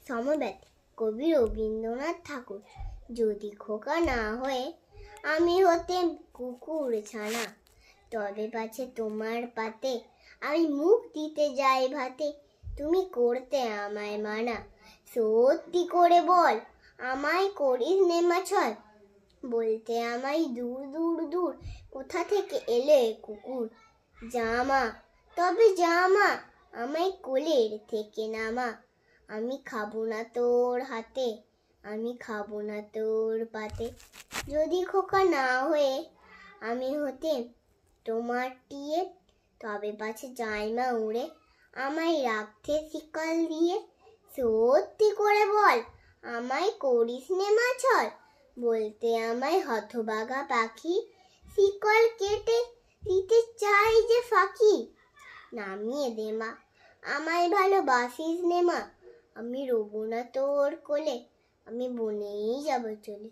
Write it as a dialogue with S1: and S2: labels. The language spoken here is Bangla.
S1: সমব্যথী কবি রবীন্দ্রনাথ ঠাকুর। যদি খোকা না হয়ে আমি হতেম কুকুর ছানা, তবে পাছে তোমার পাতে আমি মুখ দিতে যাই ভাতে, তুমি করতে আমায় মানা। সত্যি করে বল, আমায় করিস নেমাছয়, বলতে আমায় দূর দূর দূর কোথা থেকে এলে কুকুর। জামা, তবে জামা, আমায় কোলের থেকে নামা, আমি খাবো না তোর হাতে, আমি খাবো না তোর পাতে। যদি খোকা না হয়ে আমি হতেম তোমার টিয়ে, তবে পাছে জাইমা উড়ে আমায় রাখতে শিকল দিয়ে। সত্যি করে বল, আমায় করিস নেমাছয়, বলতে আমায় হতভাগা পাখি, শিকল কেটে দিতে চাই যে ফাঁকি। নামিয়ে দে মা, আমায় ভালোবাসিস নে মা, আমি রোবো না তোর কোলে, আমি বনেই যাবো চলে।